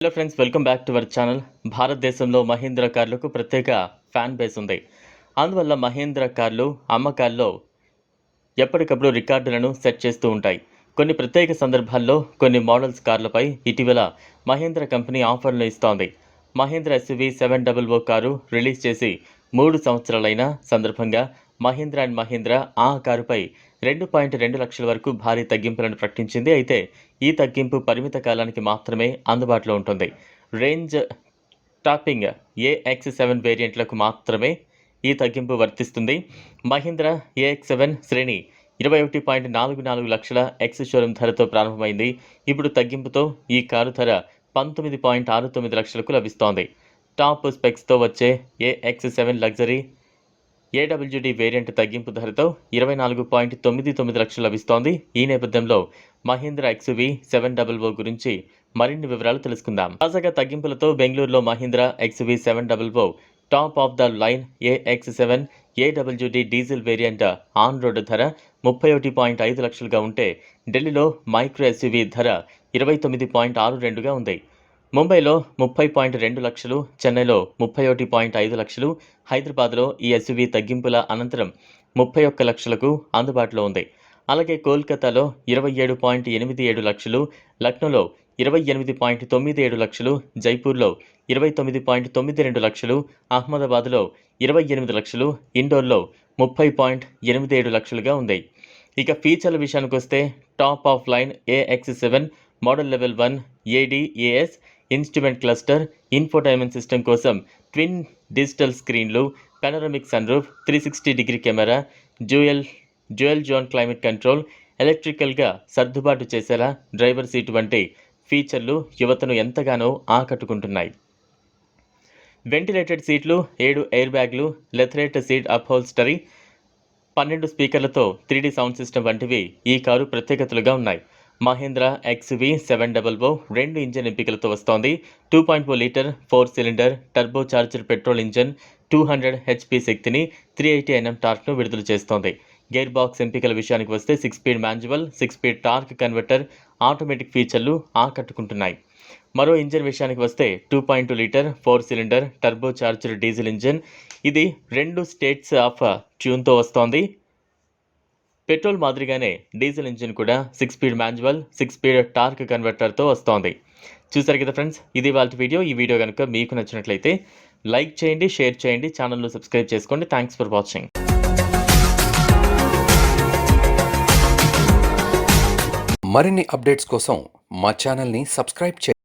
Hello friends, welcome back to our channel. భారతదేశంలో మహీంద్రా కార్లకు ప్రత్యేక fan base ఉంది. అందువల్ల మహీంద్రా కార్లు అమ్మకాల్లో ఎప్పటికప్పుడు రికార్డులను సెట్ చేస్తూ ఉంటాయి. కొన్ని ప్రత్యేక సందర్భాల్లో కొన్ని మోడల్స్ కార్లపై ఇటీవల మహీంద్రా కంపెనీ ఆఫర్లు ఇస్తోంది. మహీంద్రా ఎస్యూవీ 700 కారు రిలీజ్ చేసి 3 సంవత్సరాలైన సందర్భంగా మహీంద్రా అండ్ మహీంద్రా ఆ కారుపై 2.2 లక్షల వరకు భారీ తగ్గింపులను ప్రకటించింది. అయితే ఈ తగ్గింపు పరిమిత కాలానికి మాత్రమే అందుబాటులో ఉంటుంది. రేంజ్ టాపింగ్ AX7 వేరియంట్లకు మాత్రమే ఈ తగ్గింపు వర్తిస్తుంది. మహీంద్రా AX7 శ్రేణి 21.44 లక్షల ఎక్స్ షోరూమ్ ధరతో ప్రారంభమైంది. ఇప్పుడు తగ్గింపుతో ఈ కారు ధర 19.69 లక్షలకు లభిస్తోంది. టాప్ స్పెక్స్తో వచ్చే AX7 లగ్జరీ AWD వేరియంట్ తగ్గింపు ధరతో 24.99 లక్షలు లభిస్తోంది. ఈ నేపథ్యంలో మహీంద్రా ఎక్స్యూవీ 700 గురించి మరిన్ని వివరాలు తెలుసుకుందాం. తాజాగా తగ్గింపులతో బెంగళూరులో Mahindra XUV 700 top of the line AX7 AWD diesel variant on road ధర 31.5 లక్షలుగా ఉంటే ఢిల్లీలో మైక్రో ఎస్యూవీ ధర 29.62గా ఉంది. ముంబైలో 30.2 లక్షలు, చెన్నైలో 31.5 లక్షలు, హైదరాబాద్లో ఈ ఎస్యూవీ తగ్గింపుల అనంతరం 31 లక్షలకు అందుబాటులో ఉంది. అలాగే కోల్కతాలో 27.87 లక్షలు, లక్నోలో 28.97 లక్షలు, జైపూర్లో 29.92 లక్షలు, అహ్మదాబాద్లో 28 లక్షలు, ఇండోర్లో 30.87 లక్షలుగా ఉంది. ఇక ఫీచర్ల విషయానికి వస్తే top of line AX7 model level 1 ADAS instrument cluster, infotainment system కోసం ట్విన్ డిజిటల్ స్క్రీన్లు, panoramic sunroof, 360 degree camera, dual zone climate control, ఎలక్ట్రికల్గా సర్దుబాటు చేసేలా డ్రైవర్ సీటు వంటి ఫీచర్లు యువతను ఎంతగానో ఆకట్టుకుంటున్నాయి. వెంటిలేటెడ్ సీట్లు, 7 ఎయిర్ బ్యాగ్లు, లెథరేట్ seat upholstery, 12 స్పీకర్లతో 3D sound system వంటివి ఈ కారు ప్రత్యేకతలుగా ఉన్నాయి. మహీంద్రా ఎక్స్యూవీ 700 2 ఇంజన్ ఎంపికలతో వస్తోంది. 2.4 litre 4 cylinder turbo charger petrol engine 200 HP శక్తిని, 380 Nm టార్క్ను విడుదల చేస్తోంది. గేర్ బాక్స్ ఎంపికల విషయానికి వస్తే 6 speed manual, 6 speed torque converter, automatic ఫీచర్లు ఆకట్టుకుంటున్నాయి. మరో ఇంజన్ విషయానికి వస్తే 2.2 litre 4 cylinder turbo charger diesel engine. ఇది 2 స్టేట్స్ ఆఫ్ ట్యూన్తో వస్తోంది. పెట్రోల్ మాదిరిగానే డీజిల్ ఇంజిన్ కూడా 6 స్పీడ్ మాన్యువల్, 6 స్పీడ్ టార్క్ కన్వర్టర్తో వస్తోంది. చూసారు కదా ఫ్రెండ్స్, ఇది వాళ్ళ వీడియో. ఈ వీడియో కనుక మీకు నచ్చినట్లయితే లైక్ చేయండి, షేర్ చేయండి, ఛానల్ను సబ్స్క్రైబ్ చేసుకోండి. Thanks for watching. మరిన్ని అప్డేట్స్ కోసం మా ఛానల్ని సబ్స్క్రైబ్ చేయండి.